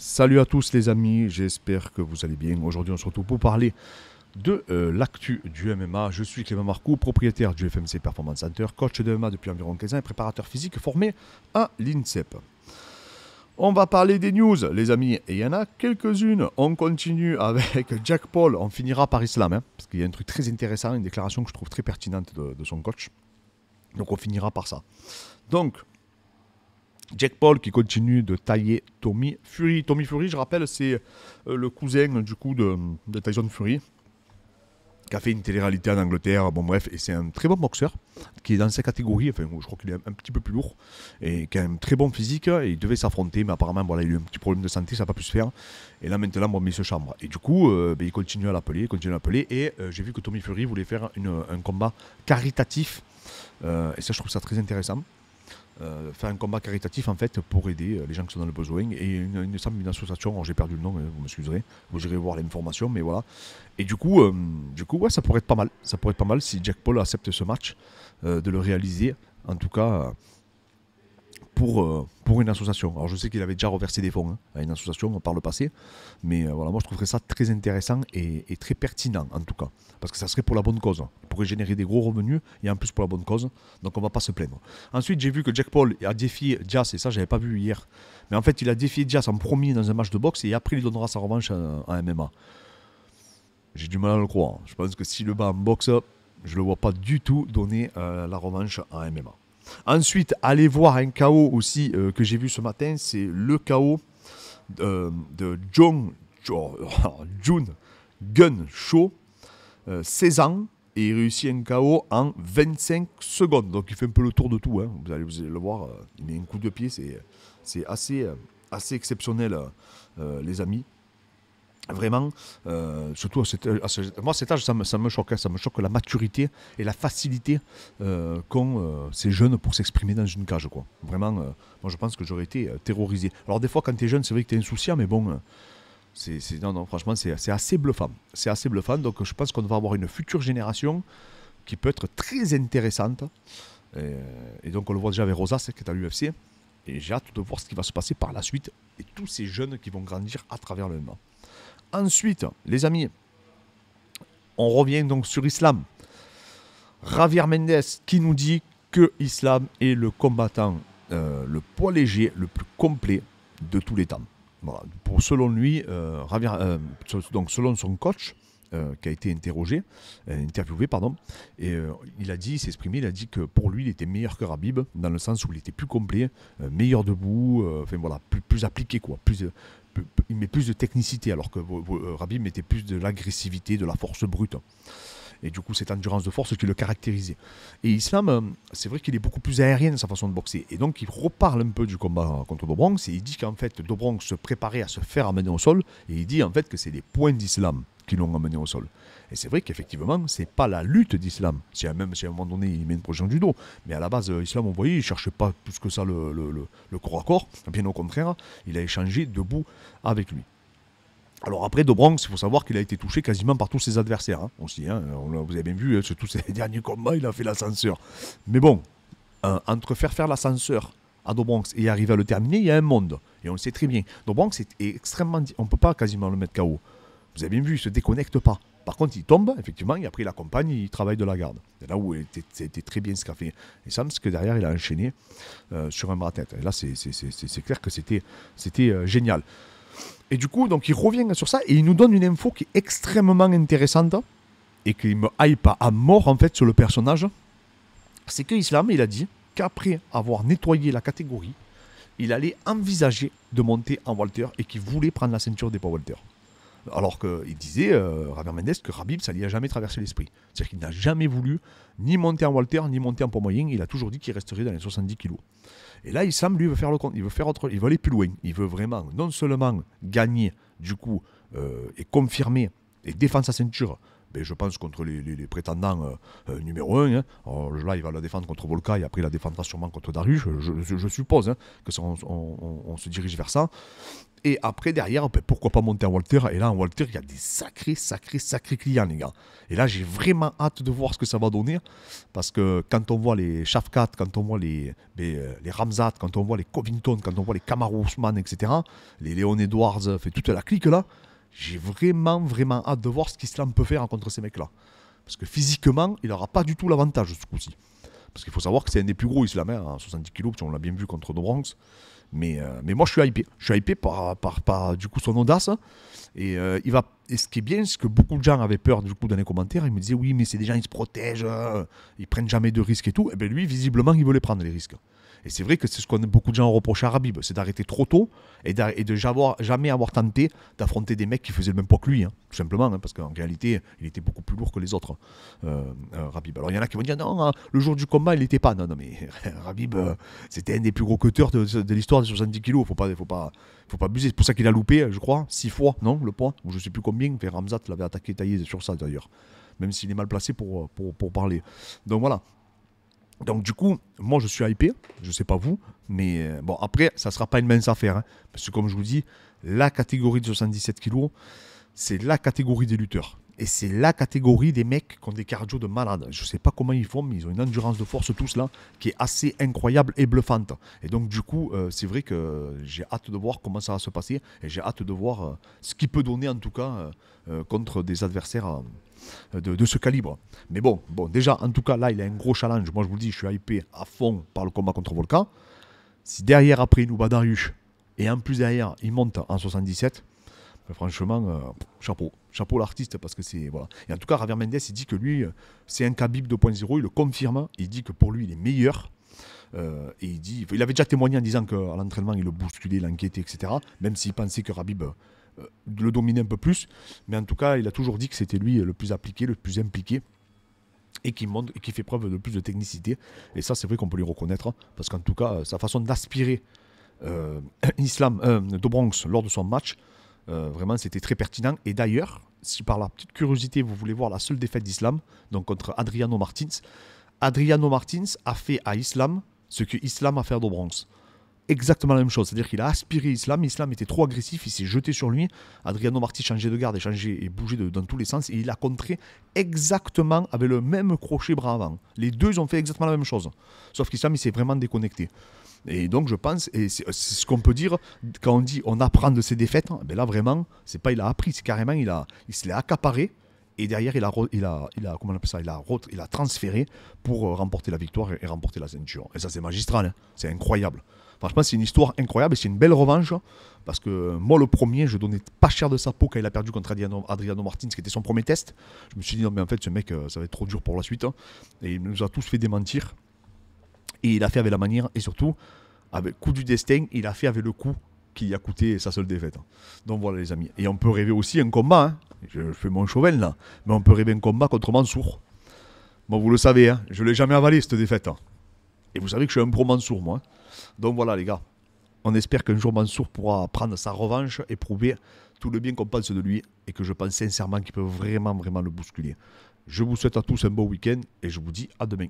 Salut à tous les amis, j'espère que vous allez bien. Aujourd'hui on se retrouve pour parler de l'actu du MMA. Je suis Clément Marcoux, propriétaire du FMC Performance Center, coach de MMA depuis environ 15 ans et préparateur physique formé à l'INSEP. On va parler des news les amis, et il y en a quelques-unes. On continue avec Jack Paul, on finira par Islam, parce qu'il y a un truc très intéressant, une déclaration que je trouve très pertinente de son coach. Donc on finira par ça. Donc, Jack Paul qui continue de tailler Tommy Fury. Tommy Fury, je rappelle, c'est le cousin du coup de Tyson Fury, qui a fait une télé-réalité en Angleterre. Bon bref, et c'est un très bon boxeur, qui est dans sa catégorie, enfin je crois qu'il est un petit peu plus lourd, et qui a un très bon physique, et il devait s'affronter, mais apparemment voilà, il a eu un petit problème de santé, ça n'a pas pu se faire. Et là maintenant, bon, il se chambre. Et du coup, il continue à l'appeler, et j'ai vu que Tommy Fury voulait faire un combat caritatif, et ça je trouve ça très intéressant. Faire un combat caritatif en fait pour aider les gens qui sont dans le besoin et une association, j'ai perdu le nom, vous m'excuserez, vous irez voir l'information, mais voilà. Et du coup ouais, ça pourrait être pas mal, si Jack Paul accepte ce match, de le réaliser, en tout cas pour une association. Alors je sais qu'il avait déjà reversé des fonds à une association par le passé, mais voilà, moi je trouverais ça très intéressant et très pertinent en tout cas, parce que ça serait pour la bonne cause. Il pourrait générer des gros revenus et en plus pour la bonne cause, donc on va pas se plaindre. Ensuite j'ai vu que Jack Paul a défié Diaz, et ça j'avais pas vu hier, mais en fait il a défié Diaz en premier dans un match de boxe et après il donnera sa revanche en MMA. J'ai du mal à le croire. Je pense que si le bat en boxe, je le vois pas du tout donner la revanche en MMA. Ensuite, allez voir un KO aussi que j'ai vu ce matin, c'est le KO de Jun Gun Cho, 16 ans, et il réussit un KO en 25 secondes. Donc il fait un peu le tour de tout, hein. Vous allez le voir, il met un coup de pied, c'est assez exceptionnel, les amis. Vraiment, surtout moi cet âge, ça me choque, ça me choque la maturité et la facilité qu'ont ces jeunes pour s'exprimer dans une cage, quoi. Vraiment, moi je pense que j'aurais été terrorisé. Alors des fois quand t'es jeune, c'est vrai que t'es insouciant, mais bon, non, franchement c'est assez bluffant. C'est assez bluffant, donc je pense qu'on va avoir une future génération qui peut être très intéressante. Et donc on le voit déjà avec Rosas qui est à l'UFC, et j'ai hâte de voir ce qui va se passer par la suite, et tous ces jeunes qui vont grandir à travers le MMA. Ensuite, les amis, on revient donc sur Islam. Javier Mendez qui nous dit que Islam est le combattant, le poids léger le plus complet de tous les temps. Voilà. Selon lui, donc selon son coach, qui a été interviewé, et il s'est exprimé, il a dit que pour lui, il était meilleur que Khabib, dans le sens où il était plus complet, meilleur debout, enfin voilà, plus appliqué, quoi, il met plus de technicité, alors que Khabib mettait plus de l'agressivité, de la force brute. Et du coup, cette endurance de force qui le caractérisait. Et Islam, c'est vrai qu'il est beaucoup plus aérien dans sa façon de boxer. Et donc, il reparle un peu du combat contre Do Bronx, et il dit qu'en fait, Do Bronx se préparait à se faire amener au sol, et il dit en fait que c'est les points d'Islam qui l'ont amené au sol. Et c'est vrai qu'effectivement, c'est pas la lutte d'Islam. Même si à un moment donné, il met une projection du dos. Mais à la base, Islam, on voyait, il cherchait pas plus que ça le corps à corps. Bien au contraire, il a échangé debout avec lui. Alors après, Do Bronx, il faut savoir qu'il a été touché quasiment par tous ses adversaires, aussi. Vous avez bien vu, sur tous ses derniers combats, il a fait l'ascenseur. Mais bon, entre faire l'ascenseur à Do Bronx et arriver à le terminer, il y a un monde. Et on le sait très bien. Do Bronx est extrêmement... On ne peut pas quasiment le mettre KO. Vous avez bien vu, il ne se déconnecte pas. Par contre, il tombe, effectivement, et après il accompagne, il travaille de la garde. C'est là où c'était très bien ce qu'a fait. Et ça, parce que derrière, il a enchaîné sur un bras-tête. Et là, c'est clair que c'était génial. Et du coup, donc, il revient sur ça, et il nous donne une info qui est extrêmement intéressante, et qui me hype à mort, en fait, sur le personnage. C'est que Islam, il a dit qu'après avoir nettoyé la catégorie, il allait envisager de monter en welter, et qu'il voulait prendre la ceinture des poids welter. Alors qu'il disait, Javier Mendez, que Khabib, ça lui a jamais traversé l'esprit. C'est-à-dire qu'il n'a jamais voulu ni monter en welter, ni monter en poids moyen. Il a toujours dit qu'il resterait dans les 70 kilos. Et là, Islam, lui, veut faire le compte. Il veut aller plus loin. Il veut vraiment, non seulement gagner, du coup, et confirmer, et défendre sa ceinture ben, je pense, contre les prétendants numéro 1. Hein. Alors, là, il va la défendre contre Volka et après, il la défendra sûrement contre Dariush. Je suppose hein, que on se dirige vers ça. Et après, derrière, ben, pourquoi pas monter en Walter. Et là, en Walter, il y a des sacrés clients, les gars. Et là, j'ai vraiment hâte de voir ce que ça va donner. Parce que quand on voit les Shafkat, quand on voit les Ramzat, quand on voit les Covington, quand on voit les Kamaru Usman, etc., les Leon Edwards, fait toute la clique là, j'ai vraiment hâte de voir ce qu'Islam peut faire contre ces mecs-là. Parce que physiquement, il n'aura pas du tout l'avantage ce coup-ci. Parce qu'il faut savoir que c'est un des plus gros Islam, hein, à 70 kg, on l'a bien vu contre No Bronx. Mais moi, je suis hypé. Je suis hypé par du coup, son audace. Et, et ce qui est bien, c'est que beaucoup de gens avaient peur du coup dans les commentaires. Ils me disaient, oui, mais c'est des gens, ils se protègent, ils prennent jamais de risques et tout. Et bien lui, visiblement, il veut les prendre, les risques. Et c'est vrai que c'est ce qu'on beaucoup de gens ont reproché à Khabib, c'est d'arrêter trop tôt et de jamais avoir tenté d'affronter des mecs qui faisaient le même poids que lui, hein, tout simplement, hein, parce qu'en réalité, il était beaucoup plus lourd que les autres, Khabib. Alors il y en a qui vont dire, non, hein, le jour du combat, il n'était pas. Non, mais Khabib, c'était un des plus gros cutters de l'histoire des 70 kilos, faut pas abuser. C'est pour ça qu'il a loupé, je crois, 6 fois, non, le poids, ou je sais plus combien, Ramzat l'avait attaqué taillé sur ça d'ailleurs, même s'il est mal placé pour parler. Donc voilà. Donc du coup, moi je suis hypé, je sais pas vous, mais bon après, ça sera pas une mince affaire, hein, parce que comme je vous dis, la catégorie de 77 kg, c'est la catégorie des lutteurs. Et c'est la catégorie des mecs qui ont des cardio de malade. Je sais pas comment ils font, mais ils ont une endurance de force tous là, qui est assez incroyable et bluffante. Et donc du coup, c'est vrai que j'ai hâte de voir comment ça va se passer, et j'ai hâte de voir ce qu'il peut donner en tout cas contre des adversaires de ce calibre. Mais bon, déjà, en tout cas, là, il a un gros challenge. Moi, je vous le dis, je suis hypé à fond par le combat contre Volkan. Si derrière, après, il nous bat Dariush, et en plus derrière, il monte en 77, ben, franchement, chapeau l'artiste, parce que c'est... Voilà. Et en tout cas, Javier Mendes, il dit que lui, c'est un Khabib 2.0, il le confirme, il dit que pour lui, il est meilleur. Et il avait déjà témoigné en disant qu'à l'entraînement, il le bousculait, l'inquiétait, etc. Même s'il pensait que Khabib le dominait un peu plus. Mais en tout cas, il a toujours dit que c'était lui le plus appliqué, le plus impliqué. Et qui montre et qui fait preuve de plus de technicité. Et ça, c'est vrai qu'on peut lui reconnaître. Parce qu'en tout cas, sa façon d'aspirer Islam de Bronx lors de son match, vraiment, c'était très pertinent. Et d'ailleurs, si par la petite curiosité, vous voulez voir la seule défaite d'Islam, donc contre Adriano Martins a fait à Islam ce que Islam a fait à Do Bronx. Exactement la même chose, c'est-à-dire qu'il a aspiré Islam était trop agressif, il s'est jeté sur lui, Adriano Martins changeait de garde et bougeait dans tous les sens, et il a contré exactement avec le même crochet bras avant. Les deux, ils ont fait exactement la même chose, sauf qu'Islam, il s'est vraiment déconnecté. Et donc je pense, et c'est ce qu'on peut dire quand on dit on apprend de ses défaites, ben là vraiment, c'est pas il a appris, c'est carrément il se l'est accaparé, et derrière il a comment on appelle ça, il a transféré pour remporter la victoire et remporter la ceinture. Et ça c'est magistral, hein, c'est incroyable. Franchement, c'est une histoire incroyable et c'est une belle revanche. Parce que moi, le premier, je donnais pas cher de sa peau quand il a perdu contre Adriano Martins, qui était son premier test. Je me suis dit, non, mais en fait, ce mec, ça va être trop dur pour la suite. Hein. Et il nous a tous fait démentir. Et il a fait avec la manière. Et surtout, avec coup du destin, il a fait avec le coup qui lui a coûté sa seule défaite. Donc voilà, les amis. Et on peut rêver aussi un combat. Hein. Je fais mon chauvel là. Mais on peut rêver un combat contre Mansour. Bon, vous le savez, hein, je ne l'ai jamais avalé cette défaite. Hein. Et vous savez que je suis un pro Mansour, moi. Donc voilà les gars, on espère qu'un jour Mansour pourra prendre sa revanche et prouver tout le bien qu'on pense de lui et que je pense sincèrement qu'il peut vraiment le bousculer. Je vous souhaite à tous un bon week-end et je vous dis à demain.